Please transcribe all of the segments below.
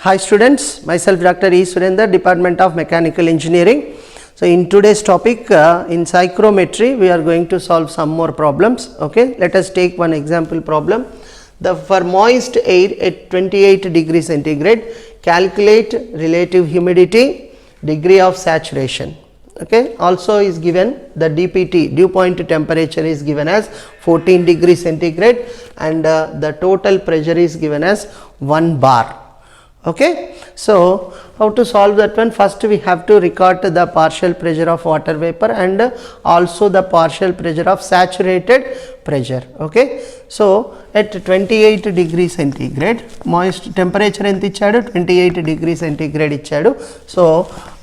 Hi students, myself Dr. E. Surendra, Department of Mechanical Engineering. So in today's topic in psychrometry, we are going to solve some more problems. Okay, let us take one example problem. For moist air at 28 degrees centigrade, calculate relative humidity, degree of saturation. Okay, also is given the DPT, dew point temperature is given as 14 degrees centigrade and the total pressure is given as 1 bar. Okay, so how to solve that one? First we have to record the partial pressure of water vapor and also the partial pressure of saturated pressure. Okay, so at 28 degrees centigrade, moist temperature enti ichadu 28 degrees centigrade ichadu. So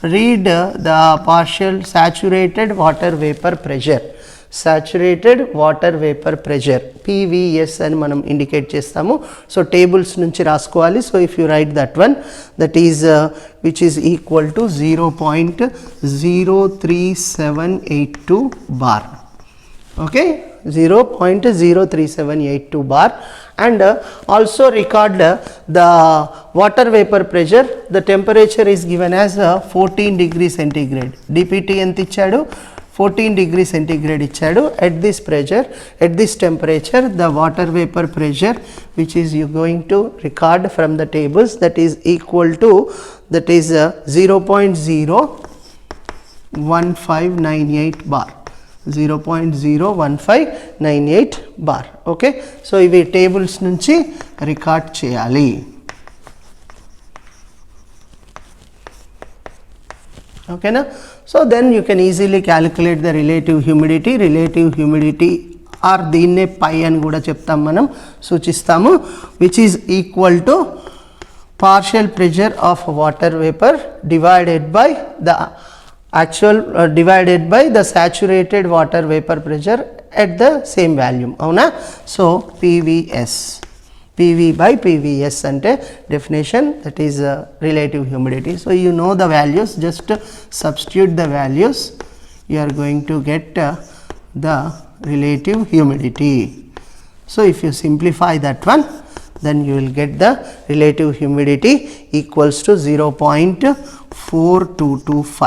read the partial saturated water vapor pressure. Saturated water vapor pressure PVS అని మనం indicate చేస్తాము. So tables నుంచి రాసుకోవాలి. So if you right that one, that is which is equal to 0.03782 bar. Okay, 0.03782 bar, and also record the water vapor pressure. The temperature is given as 14 degrees centigrade. DPT ఎంత ఇచ్చాడు? 14 degrees centigrade ఇచ్చాడు. At this pressure, at this temperature, the water vapor pressure which is you going to record from the tables, that is equal to, that is 0.01598 bar. 0.01598 bar. Okay, so ఇవి tables నుంచి record చేయాలి. Okay na? So then you can easily calculate the relative humidity. Relative humidity or దీన్నే పై అని కూడా చెప్తాం, మనం సూచిస్తాము, which is equal to partial pressure of water vapor divided by the actual divided by the saturated water vapor pressure at the same volume. అవునా? So PVS, PV by PVS ante definition, that is relative humidity. So you know the values, just substitute the values, you are going to get the relative humidity. So if you simplify that one, then you will get the relative humidity equals to 0.4225,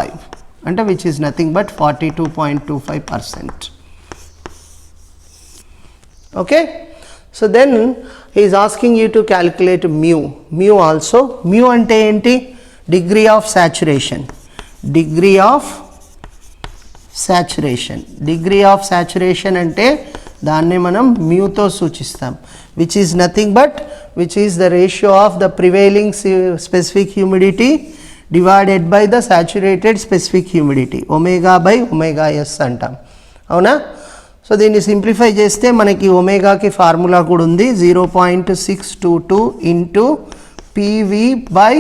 and which is nothing but 42.25%. Okay, so then he is asking you to calculate mu. Mu also, mu ante enti? Degree of saturation. Degree of saturation. Degree of saturation ante danne manam mu to suchistam, which is nothing but, which is the ratio of the prevailing specific humidity divided by the saturated specific humidity, omega by omega s antam. avuna? So దీన్ని simplify చేస్తే మనకి ఒమేగాకి formula కూడా ఉంది, 0.622 into PV by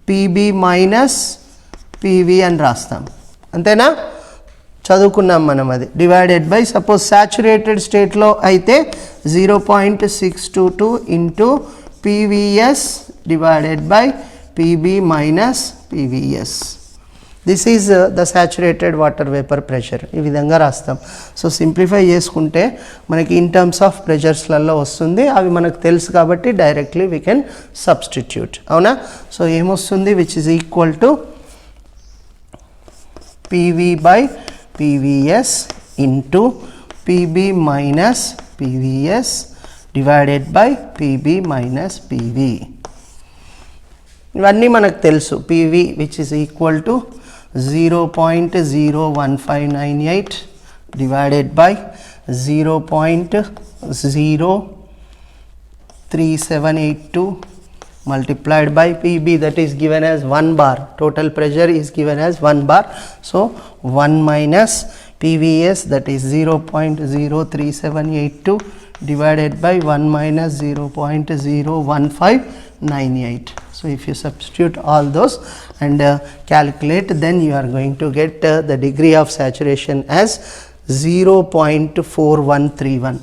PB minus PV అని రాస్తాం. అంతేనా? చదువుకున్నాం మనం అది. డివైడెడ్ బై, సపోజ్ సాచురేటెడ్ స్టేట్లో అయితే 0.622 into PVS divided by PB minus PVS. This is the saturated water vapour pressure. ఈ విధంగా రాస్తాం. సో సింప్లిఫై చేసుకుంటే మనకి ఇన్ టర్మ్స్ ఆఫ్ ప్రెషర్స్లలో వస్తుంది, అవి మనకు తెలుసు కాబట్టి డైరెక్ట్లీ వీ కెన్ సబ్స్టిట్యూట్. అవునా? సో ఏమొస్తుంది? Which is equal to PV by PVS into PB minus PVS divided by PB minus PV. ఇవన్నీ మనకు తెలుసు. PV which is equal to 0.01598 divided by 0.03782 multiplied by PB, that is given as 1 bar. Total pressure is given as 1 bar. So 1 minus PVS, that is 0.03782 divided by 1 minus 0.01598. So if you substitute all those and calculate, then you are going to get the degree of saturation as 0.4131.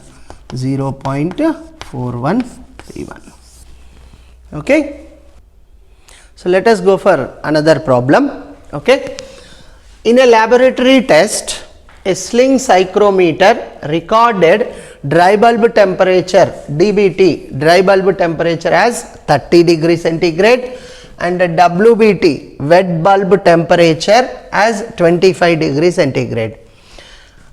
0.4131. Okay, so let us go for another problem. Okay, in a laboratory test, a sling psychrometer recorded dry bulb temperature DBT, dry bulb temperature as 30 degrees centigrade, and WBT, wet bulb temperature as 25 degrees centigrade.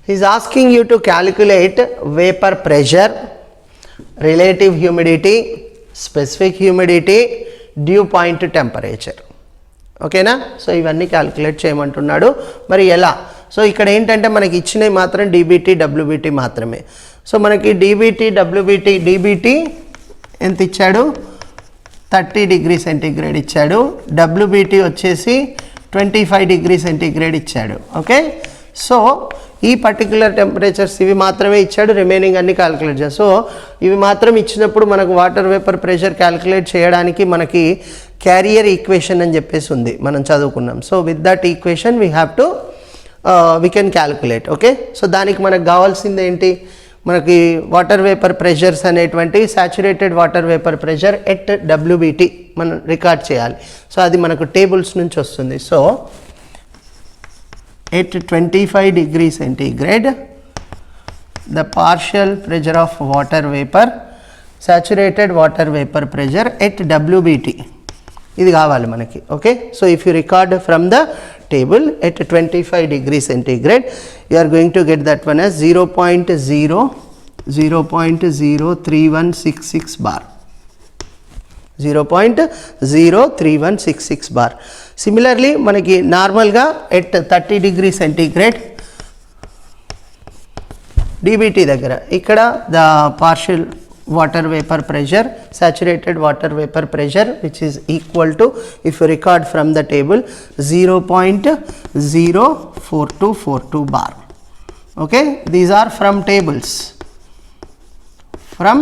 He is asking you to calculate vapor pressure, relative humidity, specific humidity, dew point temperature. ఓకేనా. So ఇవన్నీ calculate చేయమంటున్నాడు. మరి ఎలా? So ఇక్కడ ఏంటంటే మనకి ఇచ్చినవి మాత్రం డీబీటీ డబ్ల్యూబీటీ మాత్రమే. సో మనకి డీబీటీ డబ్ల్యూబీటీ, డీబీటీ ఎంత ఇచ్చాడు? 30 డిగ్రీ సెంటీగ్రేడ్ ఇచ్చాడు. డబ్ల్యూబీటీ వచ్చేసి 25 డిగ్రీ సెంటీగ్రేడ్ ఇచ్చాడు. ఓకే. సో ఈ పర్టికులర్ టెంపరేచర్స్ ఇవి మాత్రమే ఇచ్చాడు, రిమైనింగ్ అన్ని క్యాలిక్యులేట్ చేయాలి. సో ఇవి మాత్రం ఇచ్చినప్పుడు మనకు వాటర్ వేపర్ ప్రెషర్ క్యాలిక్యులేట్ చేయడానికి మనకి క్యారియర్ ఈక్వేషన్ అని చెప్పేసి ఉంది, మనం చదువుకున్నాం. So with that equation we have to we can calculate. Okay. So దానికి మనకు కావాల్సింది ఏంటి? మనకి వాటర్ వేపర్ ప్రెషర్స్ అనేటువంటి saturated water vapour pressure at WBT మనం రికార్డ్ చేయాలి. సో అది మనకు టేబుల్స్ నుంచి వస్తుంది. So at 25 degree centigrade, the partial pressure of water vapor, saturated water vapor pressure at WBT. ఇది కావాలి మనకి. Okay. So if you record from the table at 25 degree centigrade, you are going to get that one as 0.03166 bar. 0.03166 bar. Similarly మనకి నార్మల్గా at 30 degree centigrade DBT దగ్గర ఇక్కడ the partial water vapour pressure, saturated water vapour pressure which is equal to, if you record from the table, 0.04242 bar. Okay. These are from tables. From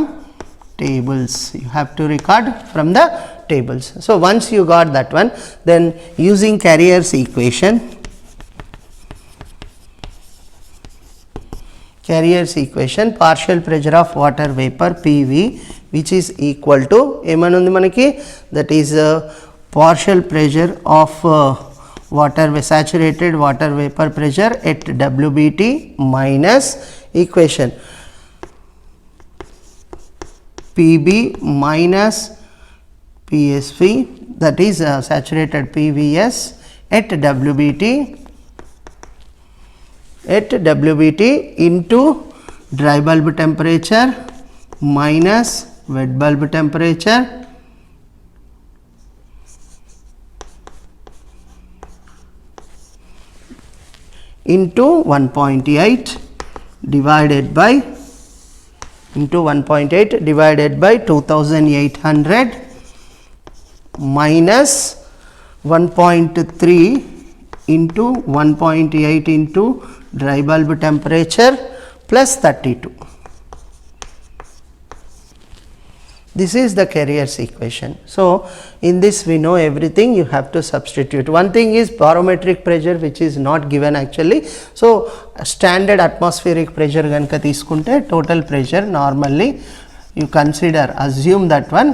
tables, you have to record from the tables. So once you got that one, then using Carrier's equation, partial pressure of water vapor PV, which is equal to ఏమనుంది మనకి, that is partial pressure of saturated water vapor pressure at WBT minus equation PB minus PSV, that is saturated PVS at WBT into dry bulb temperature minus wet bulb temperature into 1.8 divided by 2800 minus 1.3 into 1.8 into dry bulb temperature plus 32. This is the Carrier's equation. So in this we know everything, you have to substitute. One thing is barometric pressure, which is not given actually. So standard atmospheric pressure ganaka తీసుకుంటే total pressure normally you consider, assume that one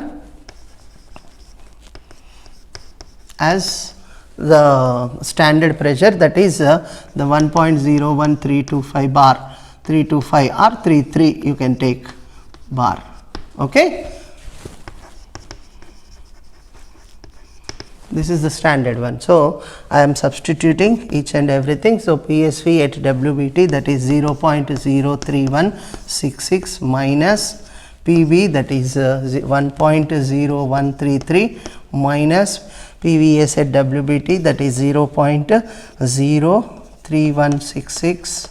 as the standard pressure, that is the 1.01325 bar, 325 or 33 you can take bar. Okay. This is the standard one. So I am substituting each and everything. So PSV at WBT, that is 0.03166 minus PV, that is 1.0133 minus PVS at WBT, that is 0.03166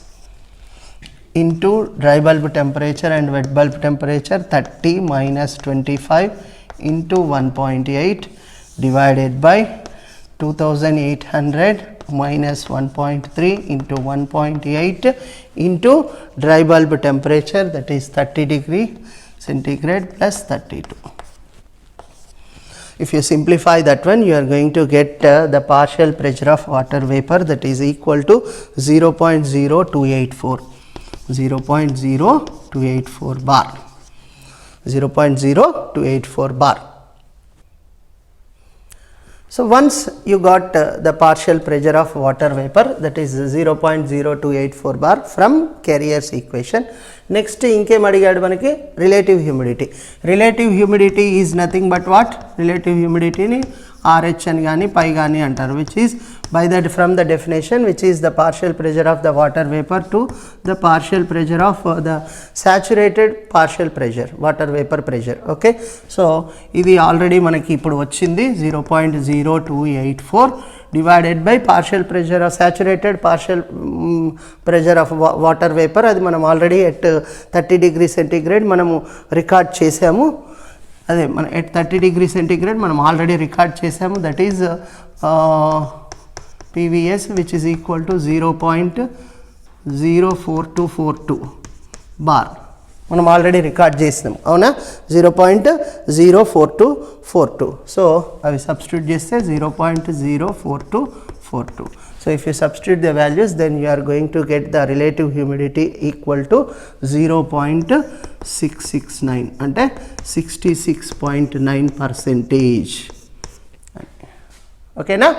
into dry bulb temperature and wet bulb temperature 30 minus 25 into 1.8 divided by 2800 minus 1.3 into 1.8 into dry bulb temperature, that is 30 degree centigrade plus 32. If you simplify that one, you are going to get the partial pressure of water vapor, that is equal to 0.0284 bar, 0.0284 bar. So once you got the partial pressure of water vapor, that is 0.0284 bar from Carrier's equation. Next ఇంకేం అడిగాడు మనకి, relative humidity. Relative humidity is nothing but what? Relative humidity ని RH అని గాని పై గాని అంటారు, which is by that from the definition, which is the partial pressure of the water vapor to the partial pressure of the saturated partial pressure, water vapor pressure. Okay, so ఇది already మనకి ఇప్పుడు వచ్చింది 0.0284 divided by partial pressure of saturated partial pressure of water vapor. అది మనం already at 30 degrees centigrade మనము record చేసాము. అదే మన at 30 degrees centigrade మనం ఆల్రెడీ రికార్డ్ చేసాము. That is PVS which is equal to 0.04242 bar మనం ఆల్రెడీ రికార్డ్ చేసినాం, అవునా? 0.04242. సో అవి సబ్స్టిట్యూట్ చేస్తే 0.04242. So if you substitute the values, then you are going to get the relative humidity equal to 0.669 అంటే 66.9%. ఓకేనా?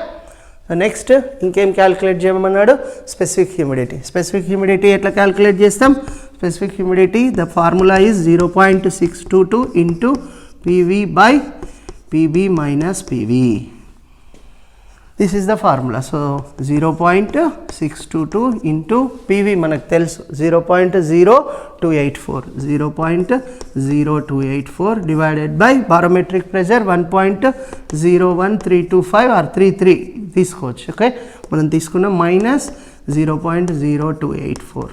So next ఇంకేం calculate చేయమన్నాడు, specific humidity. Specific humidity ఎట్లా క్యాలిక్యులేట్ చేస్తాం? Specific humidity the formula is 0.622 into PV by PB minus PV. This is the formula. So 0.622 into PV మనకు తెలుసు 0.0284, 0.0284 divided by barometric pressure 1.01325 or 33 తీసుకోవచ్చు. Okay, మనం తీసుకున్న minus 0.0284.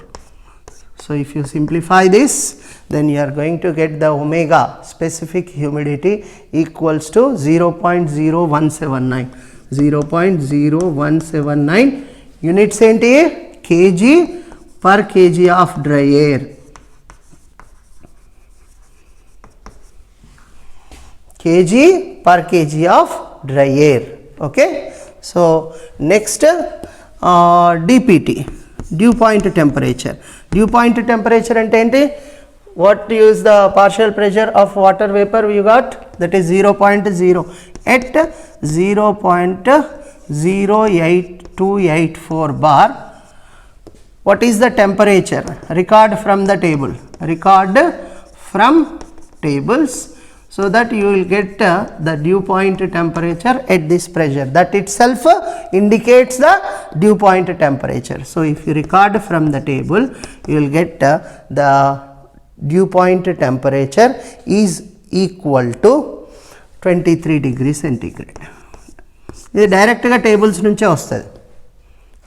So if you simplify this, then you are going to get the omega specific humidity equals to 0.0179. 0.0179 units ఏంటి? kg per kg of dry air. kg per kg of dry air. Okay, so next DPT, dew point temperature. Dew point temperature అంటే ఏంటి? What is the partial pressure of water vapor we got? That is 0.0. At 0.08284 bar, what is the temperature? Record from the table. Record from tables, so that you will get the dew point temperature at this pressure. That itself indicates the dew point temperature. So if you record from the table, you will get the dew point temperature is equal to 23 degrees centigrade. ఇది డైరెక్ట్గా tables నుంచే వస్తుంది.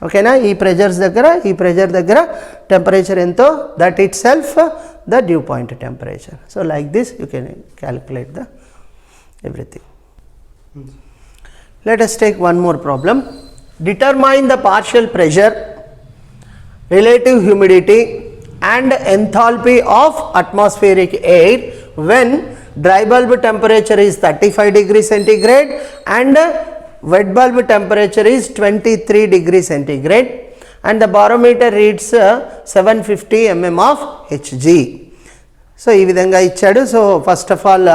ఓకేనా? ఈ pressure దగ్గర temperature ఎంతో, that it self the dew point temperature. So like this you can calculate the everything. Let us take one more problem. Determine the partial pressure, relative humidity and enthalpy of atmospheric air when dry bulb temperature is 35 degrees centigrade and wet bulb temperature is 23 degrees centigrade and the barometer reads 750 mm of Hg. So ఈ విధంగా ఇచ్చాడు. So first of all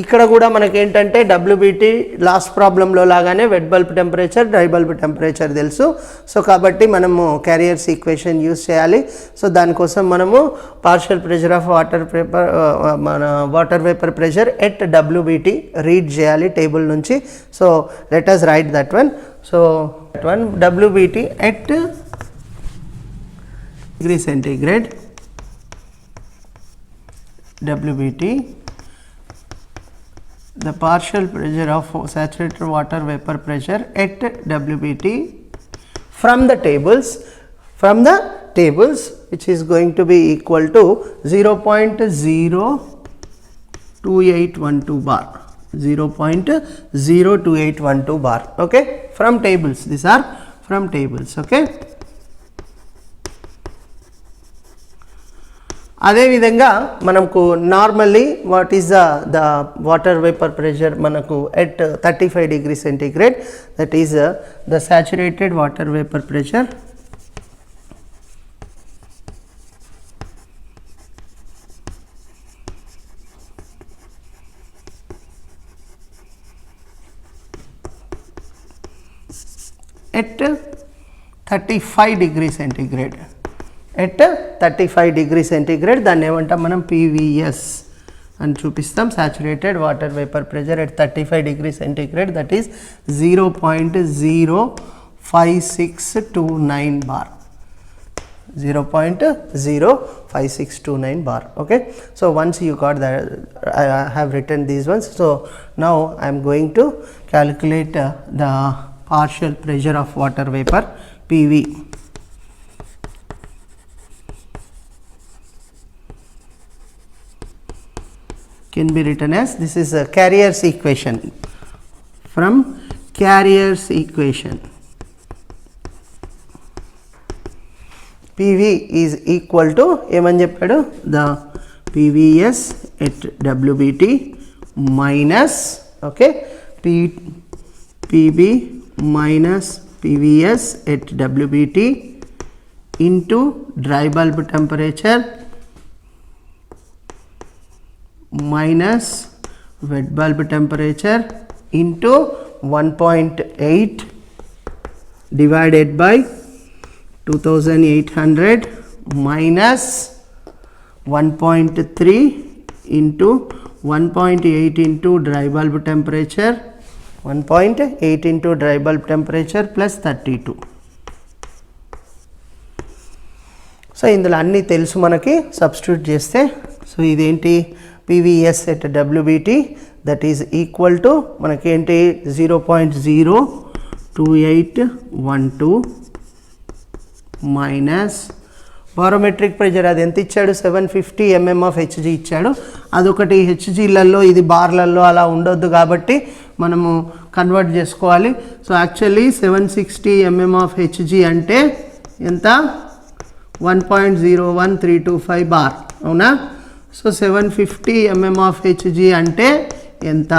ఇక్కడ కూడా మనకి ఏంటంటే WBT last ప్రాబ్లంలో లాగానే wet bulb temperature, dry bulb temperature తెలుసు. సో కాబట్టి మనము క్యారియర్స్ ఈక్వేషన్ యూస్ చేయాలి. సో దానికోసం మనము partial pressure of water vapour pressure at WBT read చేయాలి టేబుల్ నుంచి. So let us write that one. So that one WBT at degree centigrade, WBT, the partial pressure of saturated water vapor pressure at WBT from the tables, which is going to be equal to 0.02812 bar, 0.02812 bar. Okay, from tables, these are from tables. Okay, అదే విధంగా మనకు normally what is the water vapour pressure మనకు at 35 degree centigrade, that is the saturated water vapour pressure at 35 degree centigrade. At 35 degree centigrade దాన్ని ఏమంటాం మనం PVS అని చూపిస్తాం. Saturated water vapour pressure at 35 degree centigrade, that is 0.05629 bar. 0.05629 bar. Okay, so once you got that, I have written these ones. So now I am going to calculate the partial pressure of water vapor, PV. Can be written as, this is a Carrier's equation. From Carrier's equation, PV is equal to ఏమని చెప్పాడు, the PVS at WBT minus, okay, PB minus PVS at WBT into dry bulb temperature minus wet bulb temperature into 1.8 divided by 2800 minus 1.3 into 1.8 into dry bulb temperature, 1.8 into dry bulb temperature plus 32. So ఇందులో అన్నీ తెలుసు మనకి, substitute చేస్తే, so ఇదేంటి PVS at WBT, that is equal to మనకి ఏంటి 0.02812 minus barometric pressure అది ఎంత ఇచ్చాడు, 750 mm of Hg ఇచ్చాడు. అదొకటి హెచ్జీలలో, ఇది బార్లలో అలా ఉండొద్దు కాబట్టి మనము కన్వర్ట్ చేసుకోవాలి. So actually 760 mm of Hg అంటే ఎంత, 1.01325 బార్, అవునా. సో 750 mm of Hg అంటే ఎంత.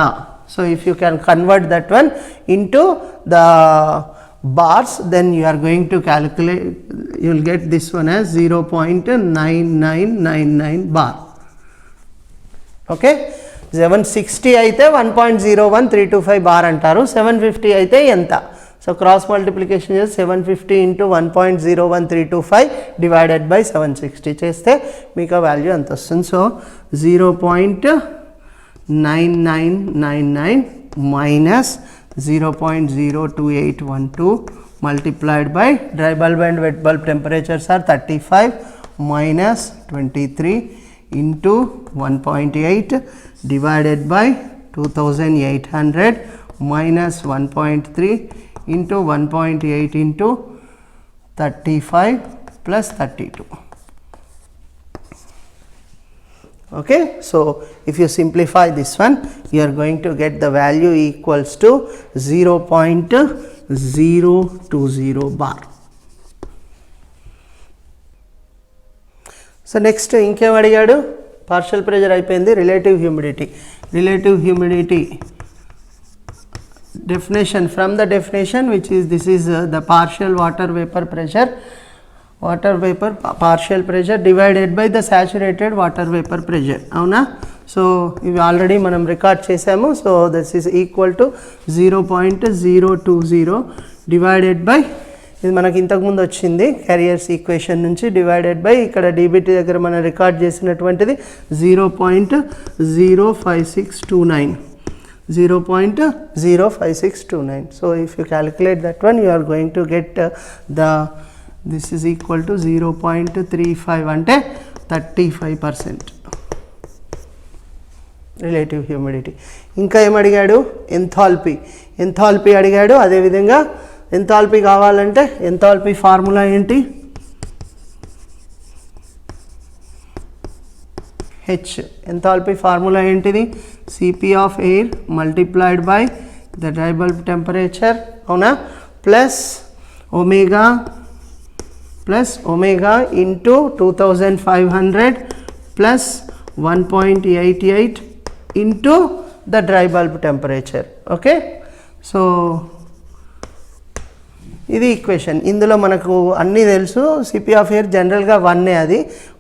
So if you can convert that one into the bars, then you are going to calculate, you will get this one as 0.9999 bar. Okay, 760 అయితే 1.01325 bar అంటారు, 750 అయితే ఎంత. So cross multiplication చేసి 750 into 1.01325 divided by 760 చేస్తే మీకు ఆ value ఎంత వస్తుంది. So 0.9999 minus 0.02812 multiplied by dry bulb and wet bulb temperatures are 35 minus 23 into 1.8 divided by 2800 minus 1.3 into 1.8 into 35 plus 32. Okay, so if you simplify this one, you are going to get the value equals to 0.020 bar. So next ఇంకేం అడిగాడు, partial pressure అయిపోయింది, relative humidity. Relative humidity definition, from the definition which is, this is the partial water vapor pressure, water vapor partial pressure divided by the saturated water vapor pressure, అవునా. So ఇవి already మనం record చేసాము. So this is equal to 0.020 divided by, ఇది మనకి ఇంతకుముందు వచ్చింది carriers equation నుంచి, divided by ఇక్కడ డీబీటీ దగ్గర మనం రికార్డ్ చేసినటువంటిది 0.05629. 0.05629. So if you calculate that one, you are going to get this is equal to 0.35 అంటే 35% రిలేటివ్ హ్యూమిడిటీ. ఇంకా ఏం అడిగాడు, ఎంథాల్పీ. ఎంథాల్పీ అడిగాడు. అదేవిధంగా ఎంథాల్పీ కావాలంటే ఎంథాల్పీ ఫార్ములా ఏంటి, H. ఎంథాల్పీ ఫార్ములా ఏంటిది, Cp of air multiplied by the dry bulb temperature, అవునా, plus omega into 2500 plus 1.88 into the dry bulb temperature. Okay, so ఇది ఈక్వేషన్. ఇందులో మనకు అన్నీ తెలుసు. సిపి ఆఫ్ ఎయిర్ జనరల్గా 1 అది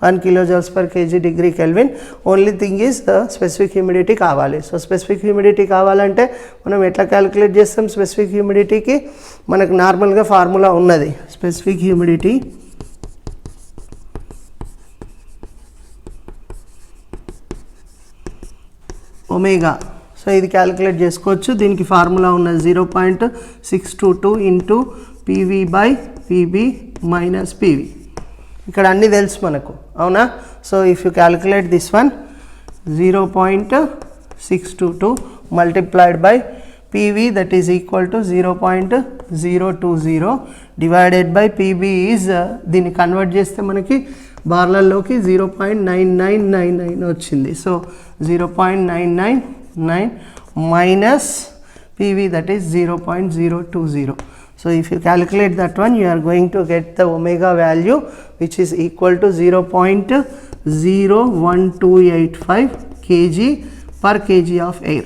1 kJ/kg degree kelvin. Only thing is the specific humidity కావాలి. So specific humidity కావాలంటే మనం ఎట్లా క్యాలిక్యులేట్ చేస్తాం? స్పెసిఫిక్ హ్యూమిడిటీకి మనకు నార్మల్గా ఫార్ములా ఉన్నది. Specific humidity omega. సో ఇది క్యాలిక్యులేట్ చేసుకోవచ్చు. దీనికి ఫార్ములా ఉన్నది 0.622 ఇంటూ PV/PB మైనస్ PV. ఇక్కడ అన్నీ తెలుసు మనకు, అవునా? So if you calculate this one 0.622 multiplied by PV that is equal to 0.020 divided by PB is దీన్ని కన్వర్ట్ చేస్తే మనకి బార్లలోకి 0.9999 వచ్చింది. So 0.999 minus PV that is 0.020. So if you calculate that one, you are going to get the omega value which is equal to 0.01285 kg per kg of air.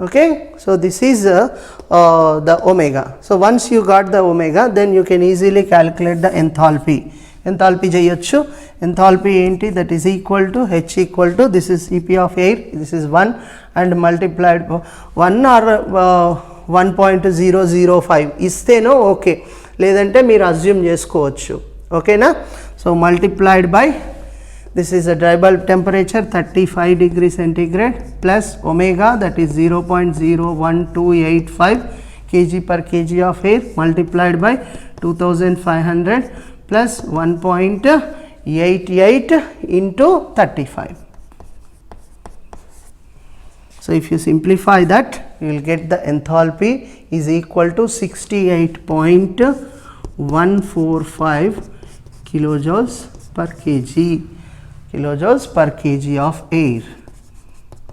Okay, so this is the omega. So once you got the omega, then you can easily calculate the enthalpy. Enthalpy చేయొచ్చు. Enthalpy ఏంటి? That is equal to H equal to, this is Cp of air, this is 1 and multiplied 1 or 1.005 ఇస్తేనో okay, లేదంటే మీరు assume చేసుకోవచ్చు. ఓకేనా? So multiplied by this is a dry bulb temperature 35 degree centigrade plus omega that is 0.01285 kg per kg of air multiplied by 2500 plus 1.88 into 35. So if you simplify that, you will get the enthalpy is equal to 68.145 kilojoules per kg of air.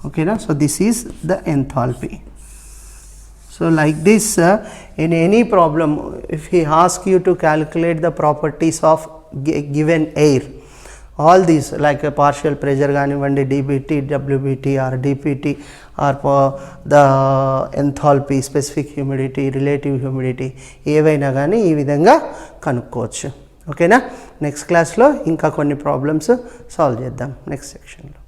Okay na? So this is the enthalpy. So like this, in any problem, if he asks you to calculate the properties of given air, all these like a partial pressure ganivandi, dBT, WBT or dPT or the enthalpy, specific humidity, relative humidity, ఏవైనా కానీ ఈ విధంగా కనుక్కోవచ్చు. ఓకేనా? Next క్లాస్లో ఇంకా కొన్ని problems solve చేద్దాం నెక్స్ట్ సెక్షన్లో.